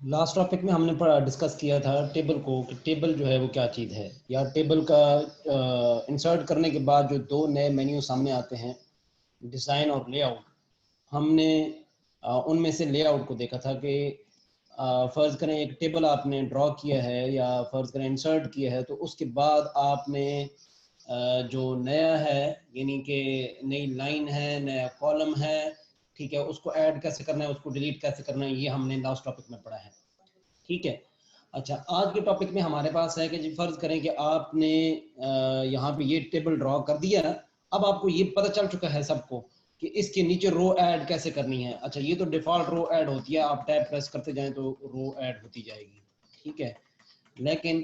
Last topic में हमने discuss किया था टेबल को कि टेबल जो है वो क्या चीज़ है, या टेबल का इंसर्ट करने के बाद जो दो नए मेन्यू सामने आते हैं, डिज़ाइन और लेआउट। हमने उनमें से लेआउट को देखा था कि फ़र्ज़ करें एक टेबल आपने ड्रॉ किया है या फ़र्ज़ करें इंसर्ट किया है, तो उसके बाद आपने जो नया है, यानी कि नई लाइन है, नया कॉलम है, ठीक है, उसको ऐड कैसे करना है, उसको डिलीट कैसे करना है, ये हमने लास्ट टॉपिक में पढ़ा है। ठीक है। अच्छा, आज के टॉपिक में हमारे पास है कि जी फ़र्ज़ करें कि आपने यहाँ पे ये टेबल ड्रॉ कर दिया। अब आपको ये पता चल चुका है सबको कि इसके नीचे रो ऐड कैसे करनी है। अच्छा, ये तो डिफ़ॉल्ट रो ऐड होती है, आप टैब प्रेस करते जाएँ तो रो ऐड होती जाएगी, ठीक है। लेकिन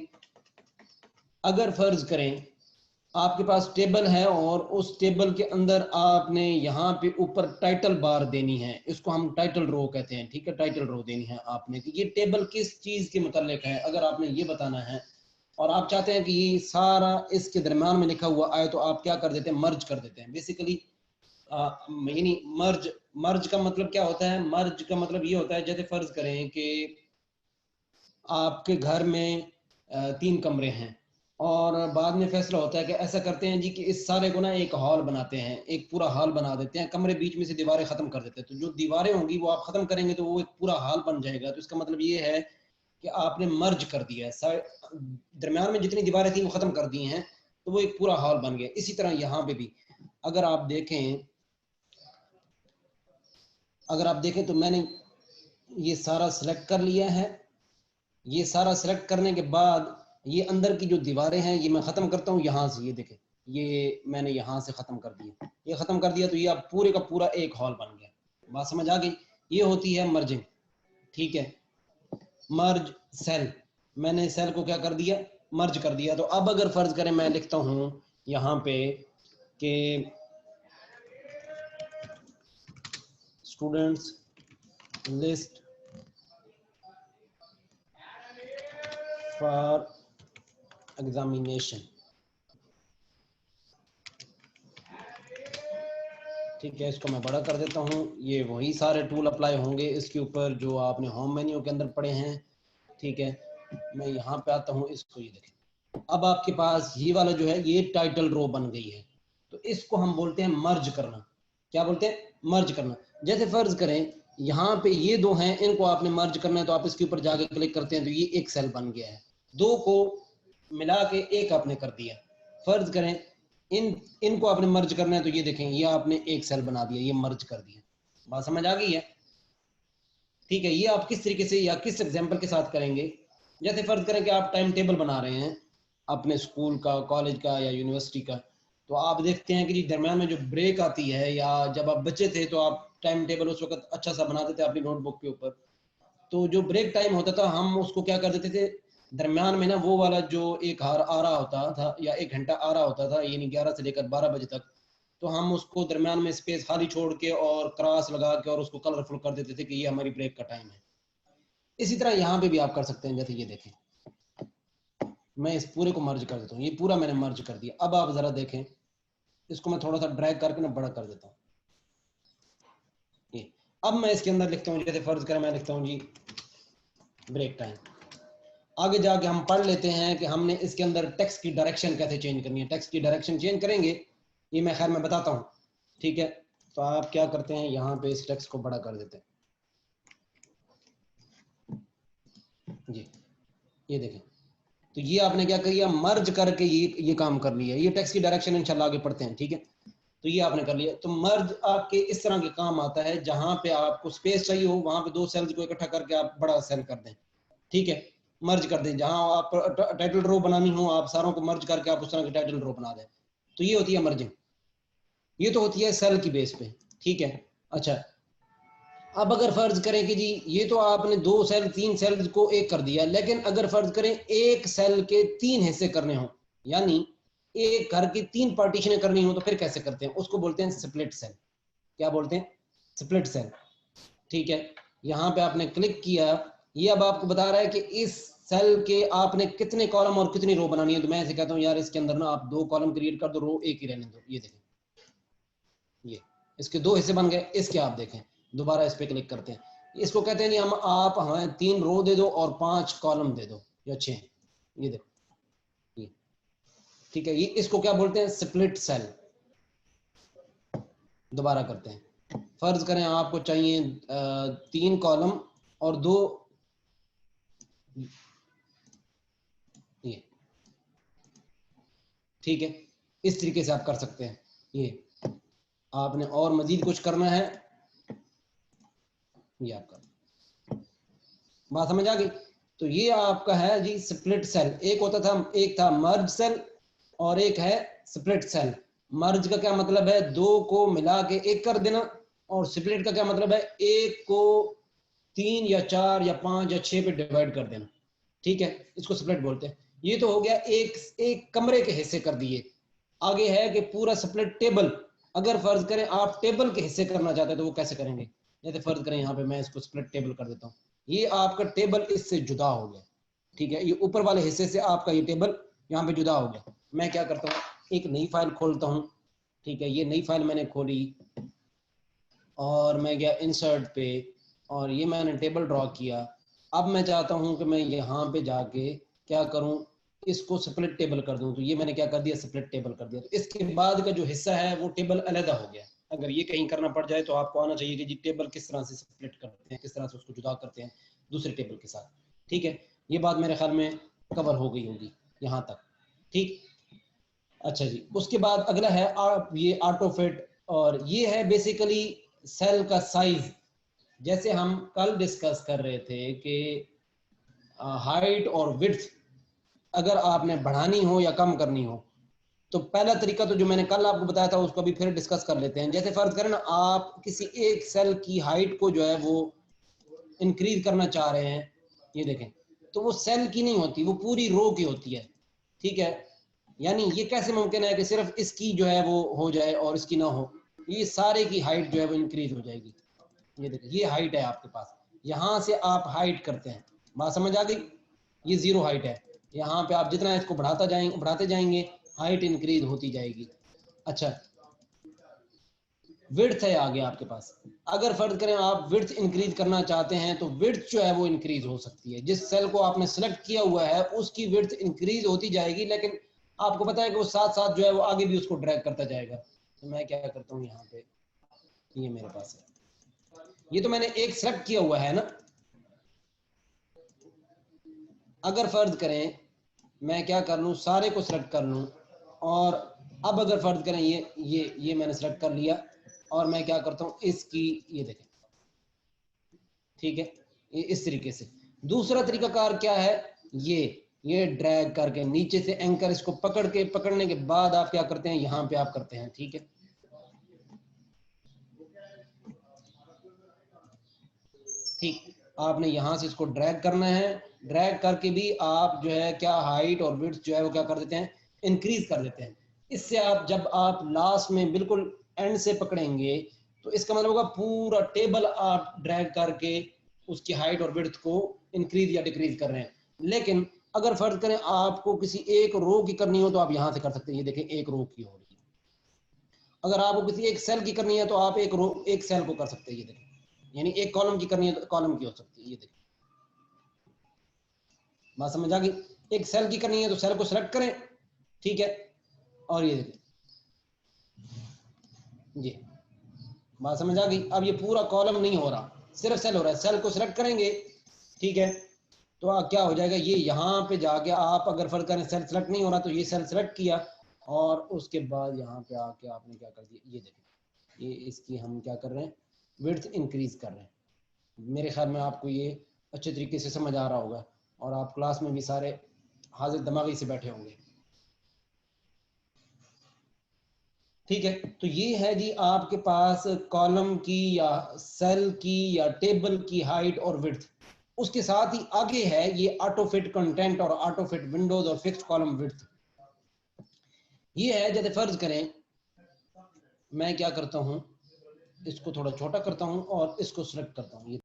अगर फ़र्ज़ करें आपके पास टेबल है और उस टेबल के अंदर आपने यहाँ पे ऊपर टाइटल बार देनी है, इसको हम टाइटल रो कहते हैं, ठीक है, टाइटल रो देनी है आपने कि ये टेबल किस चीज़ के मुतालिक है, अगर आपने ये बताना है और आप चाहते हैं कि ये सारा इसके दरमियान में लिखा हुआ आए, तो आप क्या कर देते हैं, मर्ज कर देते हैं बेसिकली। यानी मर्ज मर्ज का मतलब क्या होता है, मर्ज का मतलब ये होता है, जैसे फर्ज करें कि आपके घर में 3 कमरे हैं और बाद में फैसला होता है कि ऐसा करते हैं जी कि इस सारे को ना एक हॉल बनाते हैं, एक पूरा हॉल बना देते हैं, कमरे बीच में से दीवारें ख़त्म कर देते हैं। तो जो दीवारें होंगी वो आप ख़त्म करेंगे तो वो एक पूरा हॉल बन जाएगा। तो इसका मतलब ये है कि आपने मर्ज कर दिया है, दरमियान में जितनी दीवारें थी वो ख़त्म कर दी हैं, तो वो एक पूरा हॉल बन गया। इसी तरह यहाँ पे भी अगर आप देखें अगर आप देखें तो मैंने ये सारा सिलेक्ट कर लिया है। ये सारा सिलेक्ट करने के बाद ये अंदर की जो दीवारें हैं ये मैं ख़त्म करता हूँ यहाँ से, ये देखें, ये मैंने यहाँ से ख़त्म कर दिया, ये ख़त्म कर दिया, तो ये अब पूरे का पूरा एक हॉल बन गया। बात समझ आ गई? ये होती है मर्जिंग, ठीक है। मर्ज सेल, मैंने सेल को क्या कर दिया, मर्ज कर दिया। तो अब अगर फ़र्ज़ करें मैं लिखता हूँ यहाँ पे कि स्टूडेंट्स लिस्ट फॉर एग्जामिनेशन, ठीक है, इसको मैं बड़ा कर देता हूँ। ये वही सारे टूल अप्लाई होंगे इसके ऊपर जो आपने होम मेन्यू के अंदर पढ़े हैं, ठीक है। मैं यहाँ पे आता हूँ, इसको ये देखें, अब आपके पास ये वाला जो है ये टाइटल रो बन गई है। तो इसको हम बोलते हैं मर्ज करना। क्या बोलते हैं? मर्ज करना। जैसे फर्ज करें यहाँ पे ये दो हैं, इनको आपने मर्ज करना है, तो आप इसके ऊपर जाके क्लिक करते हैं तो ये एक सेल बन गया है। दो को मिला के एक आपने कर दिया। फर्ज करें इनको आपने मर्ज करना है, तो ये देखें, ये आपने एक सेल बना दिया, ये मर्ज कर दिया। बात समझ आ गई है? ठीक है। ये आप किस तरीके से या किस एग्जांपल के साथ करेंगे? जैसे फर्ज करें कि आप टाइम टेबल बना रहे हैं अपने स्कूल का, कॉलेज का या यूनिवर्सिटी का, तो आप देखते हैं कि जी दरमियान में जो ब्रेक आती है, या जब आप बच्चे थे तो आप टाइम टेबल उस वक्त अच्छा सा बनाते थे अपनी नोटबुक के ऊपर। तो जो ब्रेक टाइम होता था हम उसको क्या कर देते थे, दरमियान में ना वो वाला जो एक हार आ रहा होता था या एक घंटा आ रहा होता था, यानी 11 से लेकर 12 बजे तक, तो हम उसको दरमियान में स्पेस खाली छोड़ के और क्रॉस लगा के और उसको कलरफुल कर देते थे कि ये हमारी ब्रेक का टाइम है। इसी तरह यहाँ पे भी आप कर सकते हैं। जैसे ये देखें, मैं इस पूरे को मर्ज कर देता हूँ, ये पूरा मैंने मर्ज कर दिया। अब आप जरा देखें, इसको मैं थोड़ा सा ड्रैग करके ना बड़ा कर देता हूँ। ये अब मैं इसके अंदर लिखता हूँ, जैसे फर्ज करें मैं लिखता हूँ जी ब्रेक टाइम। आगे जाके हम पढ़ लेते हैं कि हमने इसके अंदर टेक्स्ट की डायरेक्शन कैसे चेंज करनी है। टेक्स्ट की डायरेक्शन चेंज करेंगे, ये मैं खैर मैं बताता हूँ, ठीक है। तो आप क्या करते हैं, यहाँ पे इस टेक्स्ट को बड़ा कर देते हैं जी। ये देखें, तो ये आपने क्या किया, मर्ज करके ये काम कर लिया। ये टेक्स्ट की डायरेक्शन इंशाल्लाह आगे पढ़ते हैं, ठीक है। तो ये आपने कर लिया। तो मर्ज आपके इस तरह के काम आता है जहां पे आपको स्पेस चाहिए हो, वहां पे दो सेल्स को इकट्ठा करके आप बड़ा सेल कर दें, ठीक है। मर्ज कर दें, जहां आप टाइटल रो बनानी हो, आप सारों को मर्ज करके आप उस तरह की टाइटल रो बना दें। तो ये होती है मर्जिंग। ये तो होती है सेल की बेस पे, ठीक है। अच्छा, अब अगर फर्ज करें कि जी ये तो आपने दो सेल तीन सेल को एक कर दिया, लेकिन अगर फर्ज करें एक सेल के तीन हिस्से करने हो, यानी एक घर की तीन पार्टीशनें करनी हो, तो फिर कैसे करते हैं? उसको बोलते हैं स्प्लिट सेल। क्या बोलते हैं? स्प्लिट सेल, ठीक है। यहाँ पे आपने क्लिक किया, ये अब आपको बता रहा है कि इस सेल के आपने कितने कॉलम और कितनी रो बनानी है। तो मैं ऐसे कहता हूँ यार इसके अंदर ना आप दो कॉलम क्रिएट कर दो, रो एक ही रहने दो। ये देखें, ये इसके दो हिस्से बन गए। इसके आप देखें, दोबारा इस पे क्लिक करते हैं, इसको कहते हैं जी हम, आप हमें 3 रो दे दो और 5 कॉलम दे दो या 6, ये देखो ये, ठीक है। ये इसको क्या बोलते हैं, स्प्लिट सेल। दोबारा करते हैं, फर्ज करें आपको चाहिए 3 कॉलम और 2 ये, ठीक है। इस तरीके से आप कर सकते हैं। ये आपने और मजीद कुछ करना है, ये आपका बात समझ आ गई। तो ये आपका है जी स्प्लिट सेल। एक होता था, एक था मर्ज सेल और एक है स्प्लिट सेल। मर्ज का क्या मतलब है, 2 को मिला के एक कर देना, और स्प्लिट का क्या मतलब है, एक को 3 या 4 या 5 या 6 पे डिवाइड कर देना, ठीक है। इसको स्प्लिट बोलते हैं। ये तो हो गया एक एक कमरे के हिस्से कर दिए। आगे है कि पूरा स्प्लिट टेबल, अगर फर्ज करें आप टेबल के हिस्से करना चाहते हैं तो वो कैसे करेंगे। जैसे फर्ज करें यहाँ पे मैं इसको स्प्लिट टेबल कर देता हूँ, ये आपका टेबल इससे जुदा हो गया, ठीक है। ये ऊपर वाले हिस्से से आपका ये टेबल यहाँ पे जुदा हो गया। मैं क्या करता हूँ, एक नई फाइल खोलता हूँ, ठीक है। ये नई फाइल मैंने खोली और मैं गया इंसर्ट पे, और ये मैंने टेबल ड्रॉ किया। अब मैं चाहता हूँ कि मैं यहाँ पे जाके क्या करूँ, इसको स्प्लिट टेबल कर दूं। तो ये मैंने क्या कर दिया, स्प्लिट टेबल कर दिया। तो इसके बाद का जो हिस्सा है वो टेबल अलग हो गया। अगर ये कहीं करना पड़ जाए तो आपको आना चाहिए कि जी टेबल किस तरह से स्प्लिट करते हैं, किस तरह से उसको जुदा करते हैं दूसरे टेबल के साथ, ठीक है। ये बात मेरे ख्याल में कवर हो गई होगी यहाँ तक, ठीक। अच्छा जी, उसके बाद अगला है आप ये ऑटो फिट, और ये है बेसिकली सेल का साइज। जैसे हम कल डिस्कस कर रहे थे कि हाइट और विड्थ अगर आपने बढ़ानी हो या कम करनी हो, तो पहला तरीका तो जो मैंने कल आपको बताया था उसको अभी फिर डिस्कस कर लेते हैं। जैसे फर्ज करें ना, आप किसी एक सेल की हाइट को जो है वो इंक्रीज करना चाह रहे हैं, ये देखें, तो वो सेल की नहीं होती, वो पूरी रो की होती है, ठीक है। यानी ये कैसे मुमकिन है कि सिर्फ इसकी जो है वो हो जाए और इसकी ना हो, ये सारे की हाइट जो है वो इंक्रीज हो जाएगी। ये देखिए, ये हाइट है आपके पास, यहाँ से आप हाइट करते हैं, बात समझ आ गई। ये 0 हाइट है, यहाँ पे आप जितना इसको बढ़ाते जाएंगे हाइट इंक्रीज होती जाएगी। अच्छा, विड्थ है आगे आपके पास। अगर फर्ज करें आप विड्थ इंक्रीज करना चाहते हैं तो विड्थ जो है वो इंक्रीज हो सकती है। जिस सेल को आपने सेलेक्ट किया हुआ है उसकी विड्थ इंक्रीज होती जाएगी, लेकिन आपको पता है कि वो साथ साथ जो है वो आगे भी उसको ड्रैग करता जाएगा। तो मैं क्या करता हूँ, यहाँ पे ये मेरे पास है, ये तो मैंने एक सेलेक्ट किया हुआ है ना। अगर फर्ज करें मैं क्या कर लूँ, सारे को सिलेक्ट कर लूँ, और अब अगर फर्ज करें ये मैंने सेलेक्ट कर लिया, और मैं क्या करता हूँ इसकी, ये देखें, ठीक है। ये इस तरीके से। दूसरा तरीकाकार क्या है, ये ड्रैग करके नीचे से एंकर इसको पकड़ने के बाद आप क्या करते हैं, यहाँ पे आप करते हैं, ठीक है। ठीक, आपने यहाँ से इसको ड्रैग करना है, ड्रैग करके भी आप जो है क्या हाइट और विड्थ जो है वो क्या कर देते हैं, इंक्रीज कर देते हैं। इससे आप जब आप लास्ट में बिल्कुल एंड से पकड़ेंगे तो इसका मतलब होगा पूरा टेबल आप ड्रैग करके उसकी हाइट और विड्थ को इंक्रीज या डिक्रीज कर रहे हैं। लेकिन अगर फर्ज करें आपको किसी एक रो की करनी हो तो आप यहाँ से कर सकते हैं, ये देखें एक रो की हो रही है। अगर आपको किसी एक सेल की करनी है तो आप एक सेल को कर सकते हैं, ये देखें। यानी एक कॉलम की करनी है तो कॉलम की हो सकती है, ये देखें, बात समझ आ गई। एक सेल की करनी है तो सेल को सेलेक्ट करें, ठीक है, और ये देखें, जी बात समझ आ गई। अब ये पूरा कॉलम नहीं हो रहा, सिर्फ सेल हो रहा है। सेल को सिलेक्ट करेंगे, ठीक है, तो क्या हो जाएगा, ये यहाँ पे जाके आप अगर फर्ज करें सेल सेलेक्ट नहीं हो रहा तो ये सेल सेलेक्ट किया, और उसके बाद यहाँ पे आके आपने क्या कर दिया, ये देखें, ये इसकी हम क्या कर रहे हैं, विड्थ इंक्रीज कर रहे हैं। मेरे ख्याल में आपको ये अच्छे तरीके से समझ आ रहा होगा, और आप क्लास में भी सारे हाजिर दिमागी से बैठे होंगे, ठीक है। तो ये है जी आपके पास कॉलम की या सेल की या टेबल की हाइट और विड्थ। उसके साथ ही आगे है ये ऑटो फिट कंटेंट और ऑटो फिट विंडोज और फिक्स्ड कॉलम विड्थ। ये है, जैसे फर्ज करें मैं क्या करता हूं, इसको थोड़ा छोटा करता हूं और इसको सिलेक्ट करता हूं, ये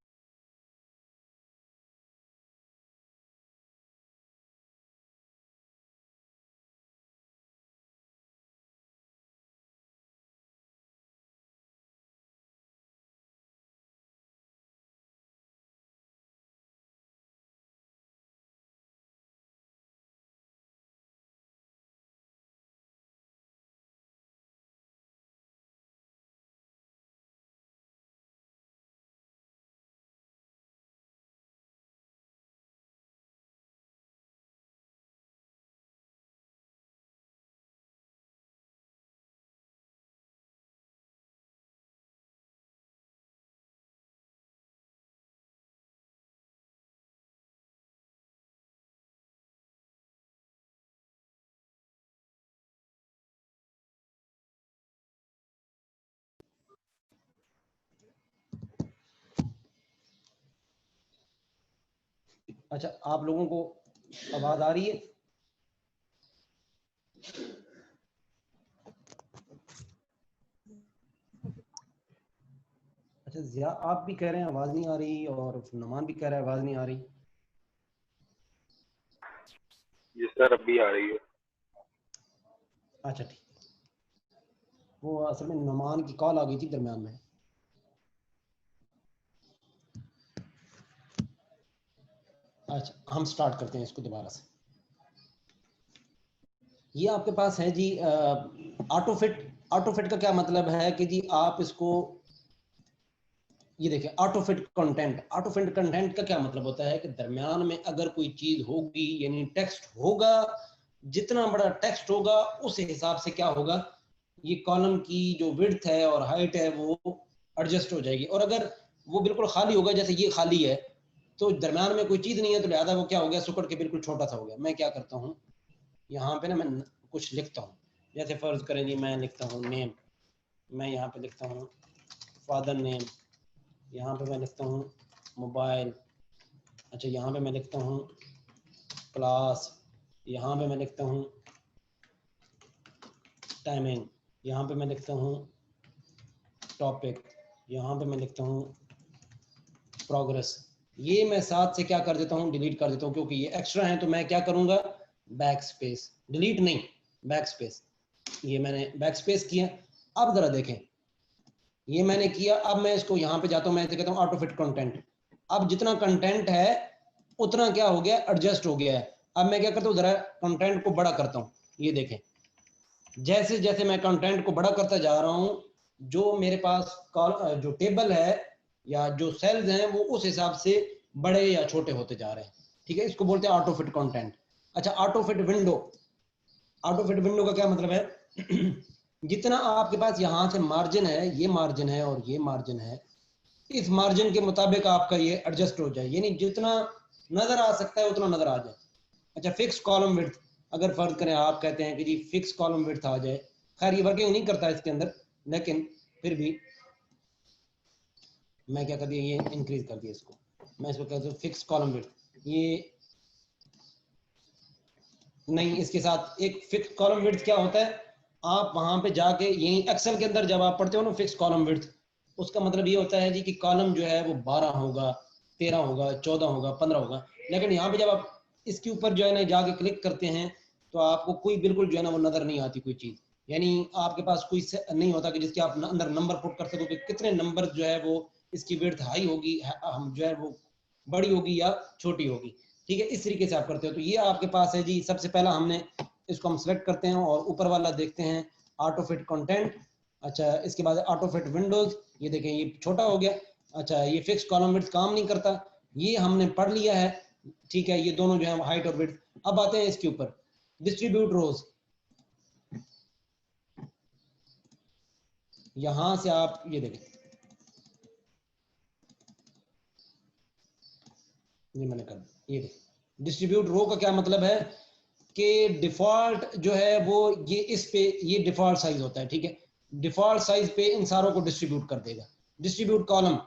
अच्छा, आप लोगों को आवाज आ रही है? अच्छा, जिया आप भी कह रहे हैं आवाज नहीं आ रही, और नुमान भी कह रहा है आवाज नहीं आ रही। जी सर, अभी आ रही है। अच्छा ठीक, वो असल में नुमान की कॉल आ गई थी दरमियान में। अच्छा, हम स्टार्ट करते हैं इसको दोबारा से। ये आपके पास है जी ऑटो फिट। ऑटो फिट का क्या मतलब है कि जी आप इसको, ये देखिए auto fit content. Auto fit content का क्या मतलब होता है कि दरमियान में अगर कोई चीज होगी, यानी टेक्स्ट होगा, जितना बड़ा टेक्स्ट होगा उस हिसाब से क्या होगा, ये कॉलम की जो विड्थ है और हाइट है वो एडजस्ट हो जाएगी। और अगर वो बिल्कुल खाली होगा, जैसे ये खाली है, तो दरमियान में कोई चीज नहीं है, तो लिहाजा वो क्या हो गया, सुकड़ के बिल्कुल छोटा सा हो गया। मैं क्या करता हूँ, यहाँ पे ना मैं कुछ लिखता हूँ। जैसे फर्ज करें जी, मैं लिखता हूँ नेम, मैं यहाँ पे लिखता हूँ फादर नेम, यहाँ पे मैं लिखता हूँ मोबाइल, अच्छा यहाँ पे मैं लिखता हूँ क्लास, यहाँ पे मैं लिखता हूँ टाइमिंग, यहाँ पे मैं लिखता हूँ टॉपिक, यहाँ पे मैं लिखता हूँ प्रोग्रेस। ये मैं साथ से क्या कर देता हूँ, डिलीट कर देता हूँ, क्योंकि ये एक्स्ट्रा है। तो मैं क्या करूँगा, बैक स्पेस, डिलीट नहीं, बैक स्पेस। ये मैंने बैक स्पेस किया। अब जरा देखें, ये मैंने किया। अब मैं इसको यहाँ पे जाता हूँ, मैं कहता हूँ ऑटो फिट कंटेंट। अब जितना कंटेंट है उतना क्या हो गया, एडजस्ट हो गया है। अब मैं क्या करता हूँ, जरा कंटेंट को बड़ा करता हूँ। ये देखें, जैसे जैसे मैं कंटेंट को बड़ा करता जा रहा हूँ, जो मेरे पास जो टेबल है या जो सेल्स हैं वो उस हिसाब से बड़े या छोटे होते जा रहे हैं। ठीक है, इसको बोलते हैं ऑटो फिट कंटेंट। अच्छा, auto fit window. Auto fit window का क्या मतलब है जितना आपके पास यहाँ से मार्जिन है, ये मार्जिन है और ये मार्जिन है, इस मार्जिन के मुताबिक आपका ये एडजस्ट हो जाए, यानी जितना नजर आ सकता है उतना नजर आ जाए। अच्छा, फिक्स कॉलम विड्थ, अगर फर्ज करें आप कहते हैं कि जी फिक्स कॉलम विड्थ आ जाए, खैर ये वर्किंग नहीं करता इसके अंदर, लेकिन फिर भी मैं क्या कर दिया, ये इंक्रीज कर दिया इसको। मैं इसको कहता हूँ फिक्स कॉलम विड्थ। ये नहीं, इसके साथ एक फिक्स कॉलम विड्थ क्या होता है, आप वहां पे जाके यही एक्सेल के अंदर जब आप पढ़ते हो ना फिक्स कॉलम विड्थ, उसका मतलब ये होता है जी कि कॉलम जो है वो 12 होगा, 13 होगा, 14 होगा, 15 होगा। लेकिन यहाँ पे जब आप इसके ऊपर जो है ना जाके क्लिक करते हैं, तो आपको कोई बिल्कुल जो है ना वो नजर नहीं आती कोई चीज, यानी आपके पास कोई नहीं होता कि जिसके आप अंदर नंबर पुट कर सको कि कितने नंबर जो है वो इसकी विड्थ हाई होगी, हम जो है वो बड़ी होगी या छोटी होगी। ठीक है, इस तरीके से आप करते हो। तो ये आपके पास है जी, सबसे पहला हमने इसको हम सेलेक्ट करते हैं और ऊपर वाला देखते हैं ऑटो फिट कंटेंट। अच्छा, इसके बाद ऑटो फिट विंडोज, ये देखें ये छोटा हो गया। अच्छा, ये फिक्स कॉलम विड्थ काम नहीं करता, ये हमने पढ़ लिया है। ठीक है, ये दोनों जो है हाइट और विड्थ। अब आते हैं इसके ऊपर डिस्ट्रीब्यूट रोज। यहां से आप ये देखें, ये मैंने कर ये देखें डिस्ट्रीब्यूट रो का क्या मतलब है कि डिफॉल्ट जो है वो ये इस पे ये डिफॉल्ट साइज होता है। ठीक है, डिफॉल्ट साइज पे इन सारों को डिस्ट्रीब्यूट कर देगा। डिस्ट्रीब्यूट कॉलम,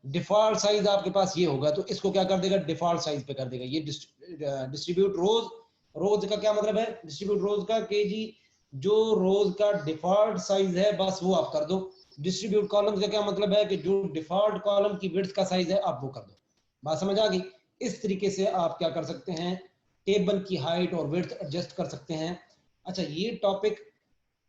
डिफॉल्ट साइज आपके पास ये होगा तो इसको क्या कर देगा, डिफॉल्ट साइज पे कर देगा। ये डिस्ट्रीब्यूट रोज, रोज का क्या मतलब है डिस्ट्रीब्यूट रोज का, कि जी जो रोज का डिफॉल्ट साइज है बस वो आप कर दो। डिस्ट्रीब्यूट कॉलम का क्या मतलब है कि जो डिफॉल्ट कॉलम की विड्थ का साइज है आप वो कर दो। बात समझ आ गई? इस तरीके से आप क्या कर सकते हैं, टेबल की हाइट और विड्थ एडजस्ट कर सकते हैं। अच्छा, ये टॉपिक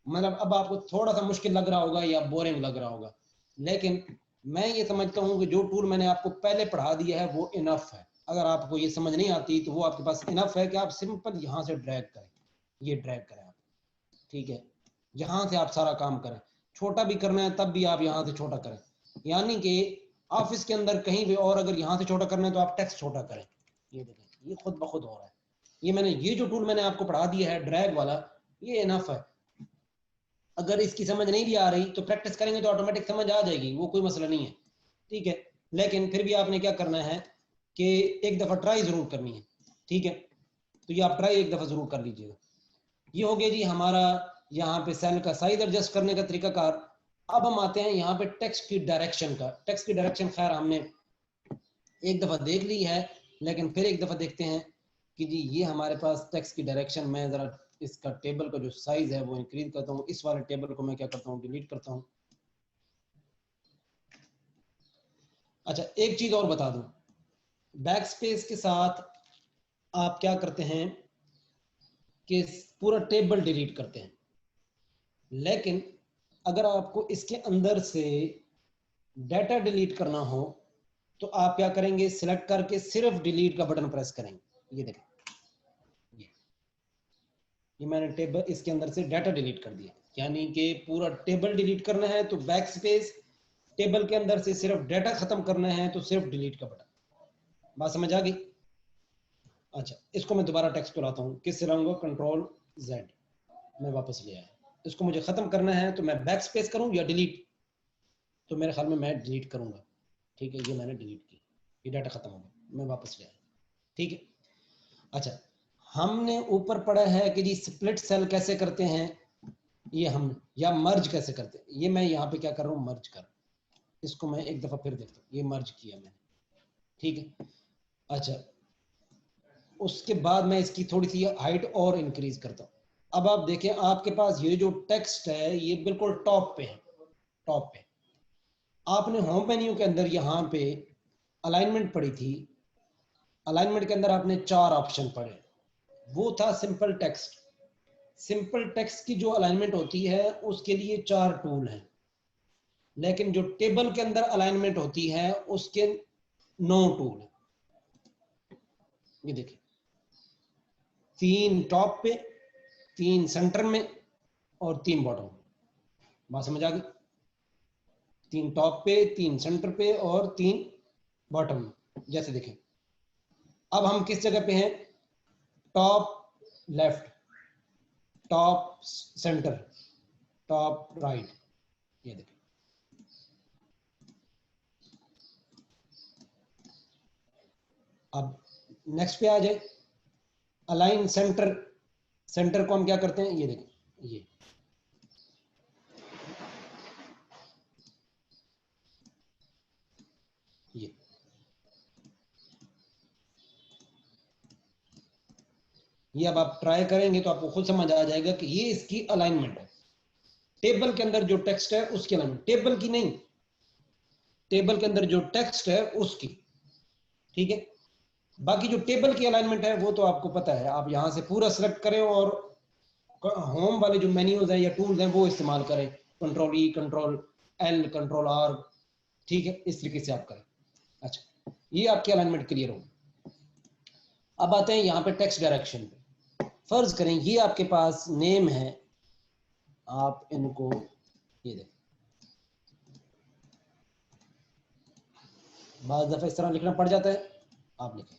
मतलब अब आपको थोड़ा सा मुश्किल लग रहा होगा या बोरिंग लग रहा होगा, लेकिन मैं ये समझता हूँ कि जो टूल मैंने आपको पहले पढ़ा दिया है वो इनफ है। अगर आपको ये समझ नहीं आती तो वो आपके पास इनफ है कि आप सिंपल यहाँ से ड्रैग करें, ये ड्रैग करें आप। ठीक है, यहाँ से आप सारा काम करें, छोटा भी करना है तब भी आप यहाँ से छोटा करें, यानी कि ऑफिस के अंदर कहीं भी, और अगर यहाँ से छोटा करना है तो आप टेक्स्ट छोटा करें। ये देखें ये खुद ब खुद हो रहा है। ये जो टूल मैंने आपको पढ़ा दिया है ड्रैग वाला, ये इनफ है। अगर इसकी समझ नहीं भी आ रही तो प्रैक्टिस करेंगे तो ऑटोमेटिक समझ आ जाएगी, वो कोई मसला नहीं है। ठीक है, लेकिन फिर भी आपने क्या करना है कि एक दफा ट्राई जरूर करनी है। ठीक है, तो ये आप ट्राई एक दफा जरूर कर लीजिएगा। ये हो गया जी हमारा यहाँ पे सेल का साइज एडजस्ट करने का तरीकाकार। अब हम आते हैं यहाँ पे टेक्स्ट की डायरेक्शन का। टेक्स्ट की डायरेक्शन खैर हमने एक दफा देख ली है, लेकिन फिर एक दफ़ा देखते हैं कि जी ये हमारे पास टेक्स्ट की डायरेक्शन, मैं ज़रा इसका टेबल का जो साइज़ है वो इंक्रीज करता हूँ, इस वाले टेबल को मैं क्या करता हूँ, डिलीट करता हूँ। अच्छा, एक चीज़ और बता दूँ, बैक स्पेस के साथ आप क्या करते हैं कि पूरा टेबल डिलीट करते हैं, लेकिन अगर आपको इसके अंदर से डाटा डिलीट करना हो तो आप क्या करेंगे, सिलेक्ट करके सिर्फ डिलीट का बटन प्रेस करेंगे। ये देखें, ये मैंने टेबल इसके अंदर से डाटा डिलीट कर दिया, यानी कि पूरा टेबल डिलीट करना है तो बैक स्पेस, टेबल के अंदर से सिर्फ डाटा खत्म करना है तो सिर्फ डिलीट का बटन। बात समझ आ गई? अच्छा, इसको मैं दोबारा टेक्स्ट को लाता हूँ, किससे लाऊंगा, कंट्रोल Z, मैं वापस ले आया। इसको मुझे खत्म करना है तो मैं बैक स्पेस करूँ या डिलीट, तो मेरे ख्याल में मैं डिलीट करूंगा। ठीक है, ये मैंने डिलीट की, ये डाटा खत्म हो गया, मैं वापस ले आया। ठीक है। अच्छा, हमने ऊपर पढ़ा है कि जी स्प्लिट सेल कैसे करते हैं, ये हम, या मर्ज कैसे करते हैं, ये मैं यहाँ पे क्या कर रहा हूँ, मर्ज कर, इसको मैं एक दफा फिर देखता हूँ, ये मर्ज किया मैंने। ठीक है। अच्छा, उसके बाद मैं इसकी थोड़ी सी हाइट और इंक्रीज करता हूँ। अब आप देखें, आपके पास ये जो टेक्स्ट है ये बिल्कुल टॉप पे है, टॉप पे। आपने होम मेन्यू के अंदर यहाँ पे अलाइनमेंट पढ़ी थी, अलाइनमेंट के अंदर आपने 4 ऑप्शन पढ़े, वो था सिंपल टेक्स्ट। सिंपल टेक्स्ट की जो अलाइनमेंट होती है उसके लिए 4 टूल हैं, लेकिन जो टेबल के अंदर अलाइनमेंट होती है उसके 9 टूल हैं। ये देखिए, 3 टॉप पे, 3 सेंटर में और 3 बॉटम में। बात समझ आ गई? 3 टॉप पे, 3 सेंटर पे और 3 बॉटम में। जैसे देखें, अब हम किस जगह पे हैं, top left, top centre, top right. ये देखें, अब नेक्स्ट पे आ जाए, अलाइन सेंटर। सेंटर को हम क्या करते हैं, ये देखें, ये ये अब आप ट्राई करेंगे तो आपको खुद समझ आ जाएगा कि ये इसकी अलाइनमेंट है। टेबल के अंदर जो टेक्स्ट है उसकी अलाइनमेंट, टेबल की नहीं, टेबल के अंदर जो टेक्स्ट है उसकी। ठीक है। बाकी जो टेबल की अलाइनमेंट है वो तो आपको पता है, आप यहां से पूरा सिलेक्ट करें और होम वाले जो मेन्यूज हैं या टूल्स हैं वो इस्तेमाल करें, control E, control L, control R. ठीक है, इस तरीके से आप करें। अच्छा, ये आपकी अलाइनमेंट क्लियर हो। अब आते हैं यहाँ पे टेक्स्ट डायरेक्शन पे। फर्ज करें ये आपके पास नेम है, आप इनको, ये देखें, बाज़ दफा इस तरह लिखना पड़ जाता है, आप लिखें।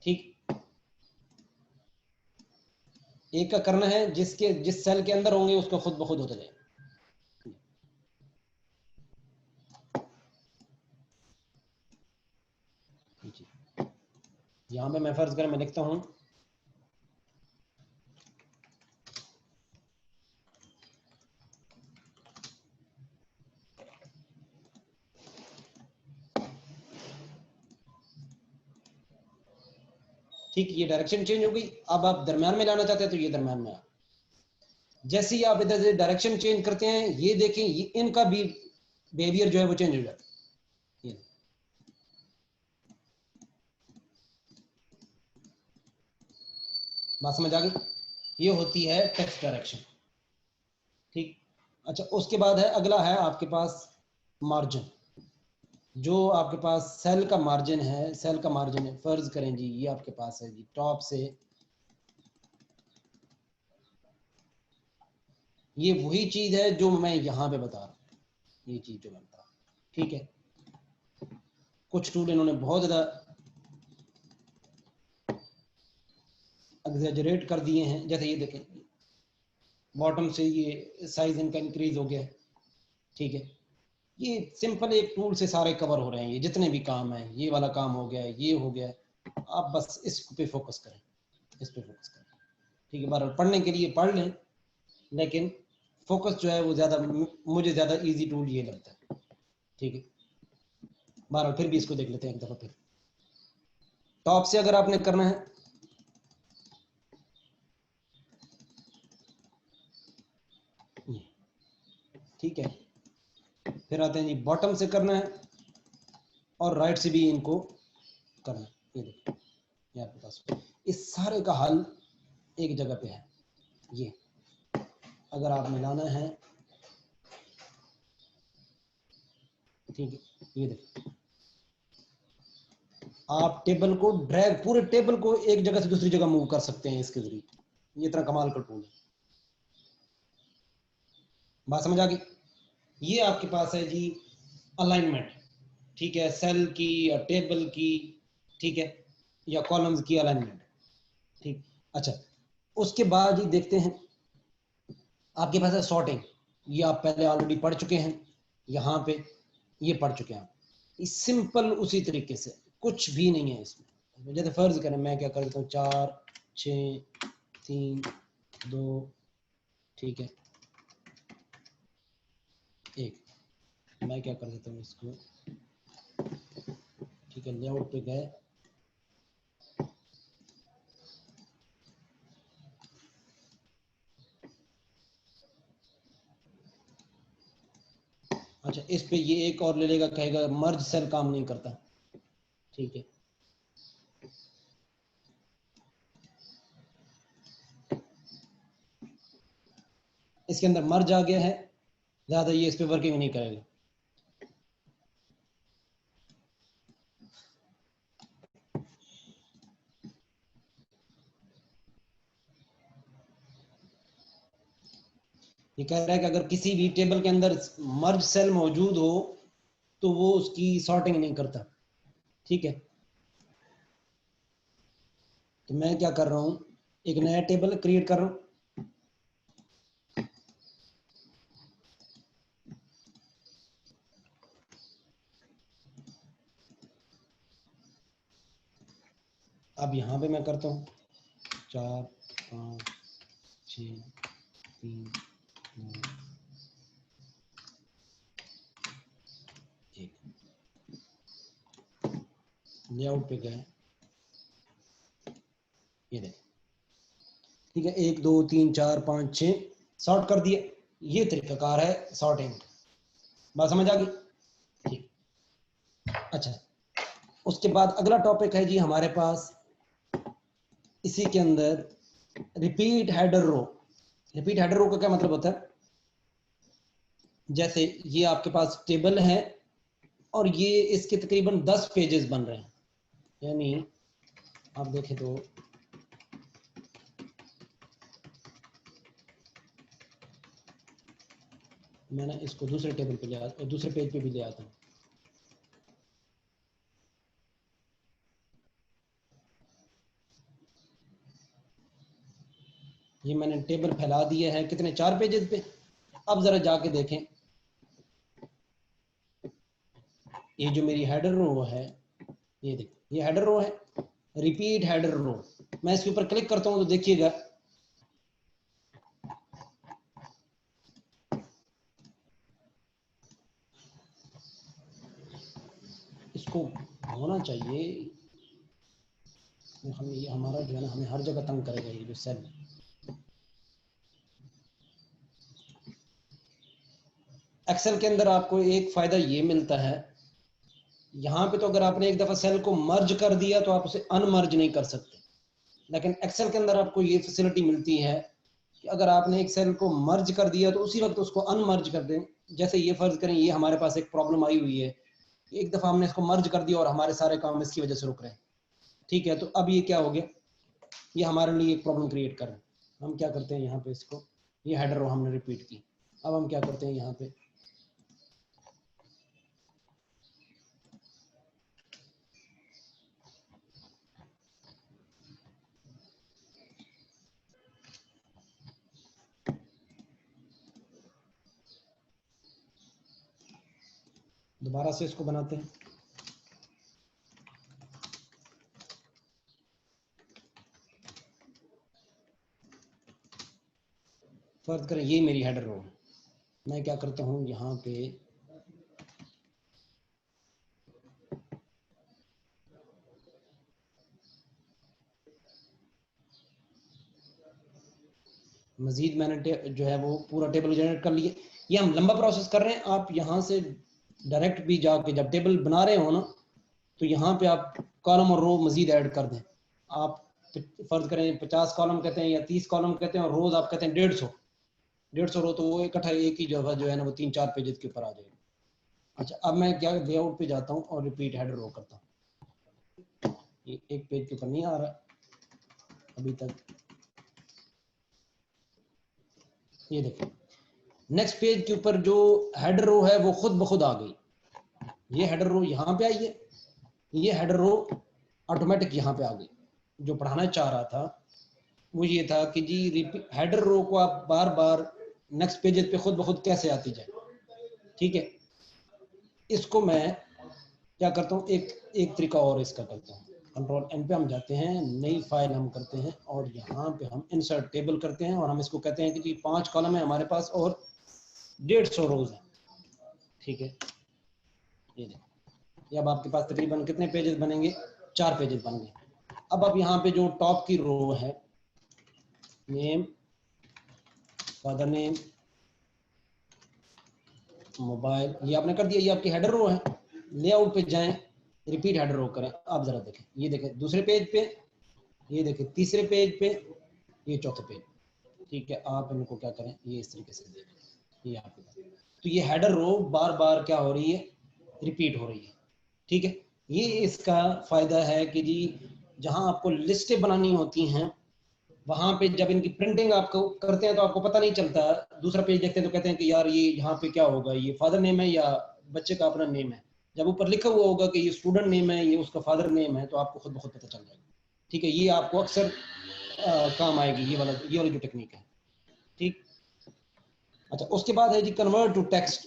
ठीक, एक का करना है, जिसके जिस सेल के अंदर होंगे उसका खुद ब खुद होता जाए। यहाँ पे मैं फर्ज करें मैं लिखता हूँ ठीक, ये डायरेक्शन चेंज हो गई। अब आप दरम्यान में लाना चाहते हैं तो ये दरम्यान में आ, जैसे ही आप इधर से डायरेक्शन चेंज करते हैं, ये देखें, ये इनका भी बिहेवियर जो है वो चेंज हो जाता है। बात समझ आ गई? ये होती है टेक्स्ट डायरेक्शन। ठीक। अच्छा, उसके बाद है, अगला है आपके पास मार्जिन। जो आपके पास सेल का मार्जिन है, सेल का मार्जिन है, फर्ज करें जी ये आपके पास है जी टॉप से, ये वही चीज है जो मैं यहां पे बता रहा हूं, ये चीज जो मैं बता रहा हूं। ठीक है, कुछ टूल इन्होंने बहुत ज्यादा एग्जैजरेट कर दिए हैं, जैसे ये देखें, बॉटम से ये साइज इनका इंक्रीज हो गया। ठीक है, ये सिंपल एक टूल से सारे कवर हो रहे हैं, ये जितने भी काम है, ये वाला काम हो गया, ये हो गया। आप बस इस पे फोकस करें, इस पे फोकस करें। ठीक है, बार पढ़ने के लिए पढ़ लें, लेकिन फोकस जो है वो ज़्यादा, मुझे ज़्यादा इजी टूल ये लगता है। ठीक है, बहरहाल फिर भी इसको देख लेते हैं एक दफ़ा। फिर टॉप से अगर आपने करना है, ठीक है, फिर आते हैं जी बॉटम से करना है और राइट से भी इनको करना है। ये देखो, ये आपके पास इस सारे का हल एक जगह पे है। ये अगर आप मिलाना है, ठीक है, ये देखो, आप टेबल को ड्रैग, पूरे टेबल को एक जगह से दूसरी जगह मूव कर सकते हैं इसके जरिए। ये इतना कमाल का टूल है। बात समझ आ गई? ये आपके पास है जी अलाइनमेंट, ठीक है, सेल की या टेबल की, ठीक है, या कॉलम्स की अलाइनमेंट। ठीक, अच्छा, उसके बाद ही देखते हैं आपके पास है सॉर्टिंग। ये आप पहले ऑलरेडी पढ़ चुके हैं, यहाँ पे ये पढ़ चुके हैं आप। सिंपल उसी तरीके से, कुछ भी नहीं है इसमें। जैसे फर्ज करें मैं क्या कर देता हूँ, 4 6 3 2, ठीक है, 1, मैं क्या कर देता हूँ इसको, ठीक है, लेआउट पे गए, अच्छा, इस पे ये एक और ले लेगा, कहेगा मर्ज सेल काम नहीं करता। ठीक है, इसके अंदर मर्ज आ गया है, ज्यादा ये इस पे वर्किंग नहीं करेगा। ये कह रहा है कि अगर किसी भी टेबल के अंदर मर्ज सेल मौजूद हो तो वो उसकी सॉर्टिंग नहीं करता। ठीक है, तो मैं क्या कर रहा हूं, एक नया टेबल क्रिएट कर रहा हूं। अब यहां पे मैं करता हूं 4 5 6 3 2 1, लेआउट पे गए, ये देख, ठीक है, 1 2 3 4 5 6 सॉर्ट कर दिए। ये तरीकाकार है सॉर्टिंग। बात समझ आ गई? ठीक, अच्छा, उसके बाद अगला टॉपिक है जी हमारे पास इसी के अंदर repeat header row. Repeat header row का क्या मतलब होता है, जैसे ये आपके पास टेबल है और ये इसके तकरीबन 10 पेजेस बन रहे हैं, यानी आप देखें तो मैं ना इसको दूसरे टेबल पे ले आता, दूसरे पेज पे भी ले आता हूँ। ये मैंने टेबल फैला दिया है कितने, 4 पेजेस पे। अब जरा जाके देखें, ये जो मेरी हेडर रो है, ये देखो, ये हेडर रो है, रिपीट हेडर रो। मैं इसके ऊपर क्लिक करता हूँ तो देखिएगा इसको होना चाहिए, हम ये हमारा जो है ना, हमें हर जगह तंग करेगा ये जो सेल। एक्सेल के अंदर आपको एक फायदा ये मिलता है, यहाँ पे तो अगर आपने एक दफा सेल को मर्ज कर दिया तो आप उसे अनमर्ज नहीं कर सकते, लेकिन एक्सेल के अंदर आपको ये फैसिलिटी मिलती है कि अगर आपने एक सेल को मर्ज कर दिया तो उसी वक्त उसको अनमर्ज कर दें। जैसे ये फर्ज करें, ये हमारे पास एक प्रॉब्लम आई हुई है, एक दफा हमने इसको मर्ज कर दिया और हमारे सारे काम इसकी वजह से रुक रहे हैं। ठीक है, तो अब ये क्या हो गया, ये हमारे लिए एक प्रॉब्लम क्रिएट कर रहे हैं। हम क्या करते हैं, यहाँ पे इसको, ये हेडर रो हमने रिपीट की, अब हम क्या करते हैं, यहाँ पे दोबारा से इसको बनाते हैं। फर्ज करें ये मेरी हेडर रो है, मैं क्या करता हूँ यहाँ पे मजीद मैंने जो है वो पूरा टेबल जनरेट कर लिए। ये हम लंबा प्रोसेस कर रहे हैं। आप यहाँ से डायरेक्ट भी जाके जब टेबल बना रहे हो ना तो यहाँ पे आप कॉलम और रो मजीद ऐड कर दें। आप फर्ज करें 50 कॉलम कहते हैं या 30 कॉलम कहते हैं और रोज आप कहते हैं 150 रो, तो वो इकट्ठा एक ही जगह जो है ना वो 3-4 पेजेस के ऊपर आ जाएगा। अच्छा, अब मैं क्या लेआउट पे जाता हूँ और रिपीट हेडर रो करता हूँ। ये एक पेज के ऊपर नहीं आ रहा अभी तक। ये देखिए नेक्स्ट पेज के ऊपर जो हेडर रो है वो खुद ब खुद आ गई। ये हेडर रो यहाँ पे आई है, ये हेडर रो ऑटोमेटिक यहाँ पे आ गई। जो पढ़ाना चाह रहा था वो ये था कि जी हेडर रो को आप बार बार नेक्स्ट पेजेस पे खुद ब खुद कैसे आती जाए। ठीक है, इसको मैं क्या करता हूँ, एक तरीका और इसका करता हूँ। कंट्रोल एन पे हम जाते हैं, नई फाइल हम करते हैं और यहाँ पे हम इंसर्ट टेबल करते हैं और हम इसको कहते हैं कि जी 5 कॉलम है हमारे पास और 150 रोज है। ठीक है, ये देखो ये अब आपके पास तकरीबन कितने पेजेस बनेंगे, 4 पेजेस बन गए। अब आप यहाँ पे जो टॉप की रो है नेम, फादर नेम, मोबाइल, ये आपने कर दिया, ये आपकी हेडर रो है। लेआउट पे जाएं, रिपीट हेडर रो करें। आप जरा देखें, ये देखें दूसरे पेज पे, ये देखें तीसरे पेज पे, ये चौथे पेज। ठीक है, आप इनको क्या करें, ये इस तरीके से देखें, ये आपके पास तो ये हेडर रो बार बार क्या हो रही है, रिपीट हो रही है। ठीक है, ये इसका फायदा है कि जी जहां आपको लिस्टें बनानी होती हैं वहां पे जब इनकी प्रिंटिंग आपको करते हैं तो आपको पता नहीं चलता। दूसरा पेज देखते हैं तो कहते हैं कि यार ये यहाँ पे क्या होगा, ये फादर नेम है या बच्चे का अपना नेम है। जब ऊपर लिखा हुआ होगा कि ये स्टूडेंट नेम है, ये उसका फादर नेम है, तो आपको खुद ब खुद पता चल जाएगा। ठीक है, ये आपको अक्सर काम आएगी ये वाली जो टेक्निक है। ठीक, अच्छा उसके बाद है जी कन्वर्ट टू टेक्स्ट।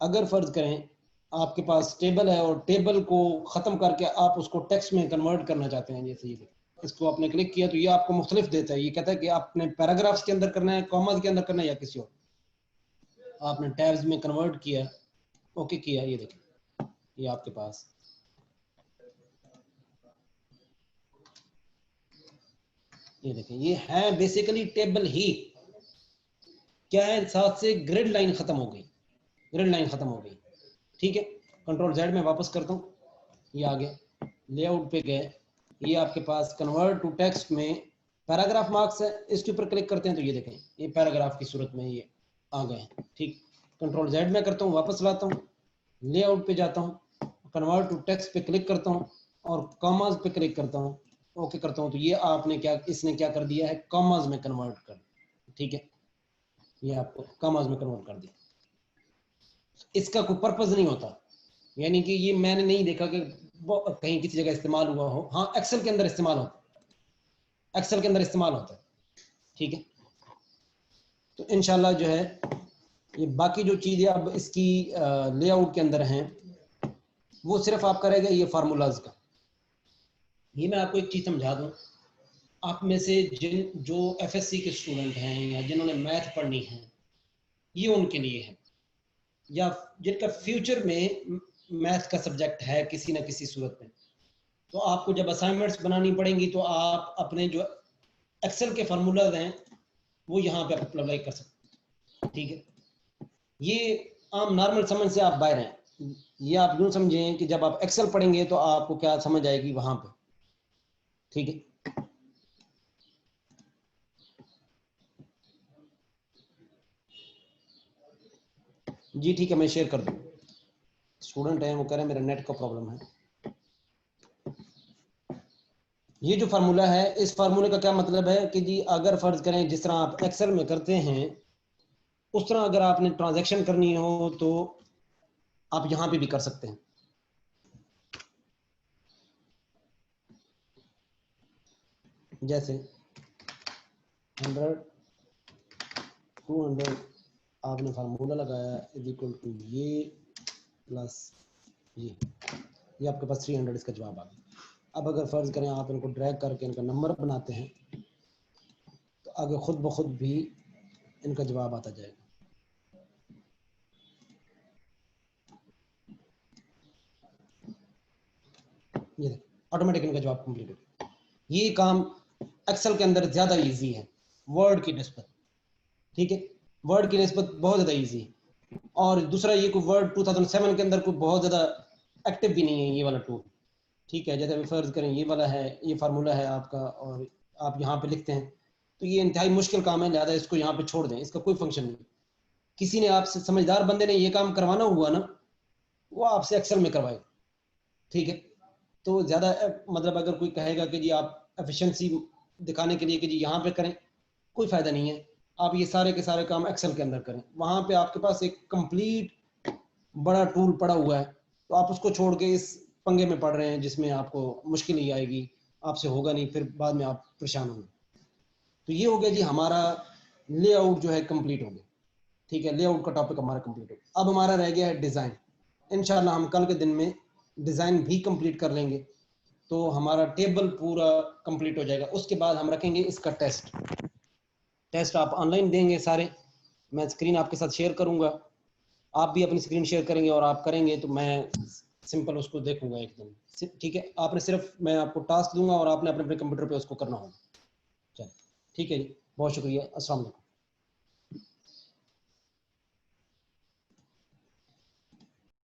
अगर फर्ज करें आपके पास टेबल है और टेबल को खत्म करके आप उसको टेक्स्ट में कन्वर्ट करना चाहते हैं, जैसे ये इसको आपने क्लिक किया तो ये आपको मुख्तलिफ देता है। ये कहता है कि आपने पैराग्राफ्स के अंदर करना है, कॉमास के अंदर करना है या किसी और। आपने टैब्स में कन्वर्ट किया, ओके किया, ये देखिए ये आपके पास ये देखिए ये है बेसिकली टेबल ही। क्या है, साथ से ग्रिड लाइन खत्म हो गई, ग्रिड लाइन खत्म हो गई। ठीक है, कंट्रोल जेड में वापस करता हूँ, ये आ गया। लेआउट पे गए, ये आपके पास कन्वर्ट टू टेक्स्ट में पैराग्राफ मार्क्स है, इसके ऊपर क्लिक करते हैं तो ये देखें ये पैराग्राफ की सूरत में ये आ गए। ठीक, कंट्रोल जेड में करता हूँ, वापस लाता हूँ, लेआउट पे जाता हूँ, कन्वर्ट टू टेक्स्ट पे क्लिक करता हूँ और कॉमास पे क्लिक करता हूँ, ओके करता हूँ, तो ये आपने क्या, इसने क्या कर दिया है, कॉमास में कन्वर्ट कर। ठीक है, ये आपको कॉमास में कन्वर्ट कर दिया। इसका कोई पर्पज नहीं होता, यानी कि ये मैंने नहीं देखा कि कहीं किसी जगह इस्तेमाल हुआ हो। हाँ, एक्सेल के अंदर इस्तेमाल होता है, एक्सेल के अंदर इस्तेमाल होता है। ठीक है, तो इंशाल्लाह जो है ये बाकी जो चीजें अब इसकी लेआउट के अंदर हैं वो सिर्फ आपका रहेगा ये फार्मूलाज का। ये मैं आपको एक चीज समझा दूं, आप में से जो एफएससी के स्टूडेंट हैं या जिन्होंने मैथ पढ़नी है ये उनके लिए है, या जिनका फ्यूचर में मैथ का सब्जेक्ट है किसी ना किसी सूरत में, तो आपको जब असाइनमेंट्स बनानी पड़ेंगी तो आप अपने जो एक्सेल के फार्मूलाज हैं वो यहाँ पे आप अप्लाई कर सकते हैं। ठीक है, ये आम नॉर्मल समझ से आप बाहर हैं। ये आप यूं समझें कि जब आप एक्सेल पढ़ेंगे तो आपको क्या समझ आएगी वहां पे। ठीक है, जी ठीक है, मैं शेयर कर दूँ। स्टूडेंट हैं वो कह रहे हैं मेरा नेट का प्रॉब्लम है। ये जो फार्मूला है, इस फार्मूले का क्या मतलब है कि जी अगर फर्ज करें जिस तरह आप एक्सेल में करते हैं उस तरह अगर आपने ट्रांजैक्शन करनी हो तो आप यहां पे भी कर सकते हैं। जैसे 100 200 आपने फार्मूला लगाया इज इक्वल टू ये प्लस ये आपके पास 300 इसका जवाब आ गया। अब अगर फर्ज करें आप इनको ड्रैग करके इनका नंबर बनाते हैं तो आगे खुद ब खुद भी इनका जवाब आता जाएगा। ये देखो ऑटोमेटिक इनका जवाब कंप्लीट हो गया। ये काम एक्सेल के अंदर ज़्यादा इजी है वर्ड की निस्बत, ठीक है, वर्ड की निस्बत बहुत ज़्यादा इजी है। और दूसरा ये कोई वर्ड 2007 के अंदर कोई बहुत ज़्यादा एक्टिव भी नहीं है ये वाला टूल, ठीक है। जैसे अभी फर्ज करें ये वाला है, ये फार्मूला है आपका और आप यहाँ पे लिखते हैं, तो ये इंतहाई मुश्किल काम है, लिहाजा इसको यहाँ पे छोड़ दें, इसका कोई फंक्शन नहीं। किसी ने आपसे, समझदार बंदे ने ये काम करवाना हुआ ना, वो आपसे एक्सेल में करवाए, ठीक है। तो ज़्यादा मतलब अगर कोई कहेगा कि जी आप एफिशिएंसी दिखाने के लिए कि जी यहाँ पे करें, कोई फ़ायदा नहीं है। आप ये सारे के सारे काम एक्सेल के अंदर करें, वहाँ पे आपके पास एक कंप्लीट बड़ा टूल पड़ा हुआ है, तो आप उसको छोड़ के इस पंगे में पड़ रहे हैं जिसमें आपको मुश्किल ही आएगी, आपसे होगा नहीं, फिर बाद में आप परेशान होंगे। तो ये हो गया जी हमारा लेआउट जो है कंप्लीट हो गया, ठीक है। लेआउट का टॉपिक हमारा कंप्लीट हो गया। अब हमारा रह गया है डिज़ाइन। इंशाल्लाह हम कल के दिन में डिज़ाइन भी कंप्लीट कर लेंगे, तो हमारा टेबल पूरा कंप्लीट हो जाएगा। उसके बाद हम रखेंगे इसका टेस्ट आप ऑनलाइन देंगे सारे, मैं स्क्रीन आपके साथ शेयर करूंगा, आप भी अपनी स्क्रीन शेयर करेंगे और आप करेंगे, तो मैं सिंपल उसको देखूंगा एकदम, ठीक है। आपने सिर्फ, मैं आपको टास्क दूंगा और आपने अपने अपने कंप्यूटर पे उसको करना होगा। चलो ठीक है जी, बहुत शुक्रिया, अस्सलाम वालेकुम।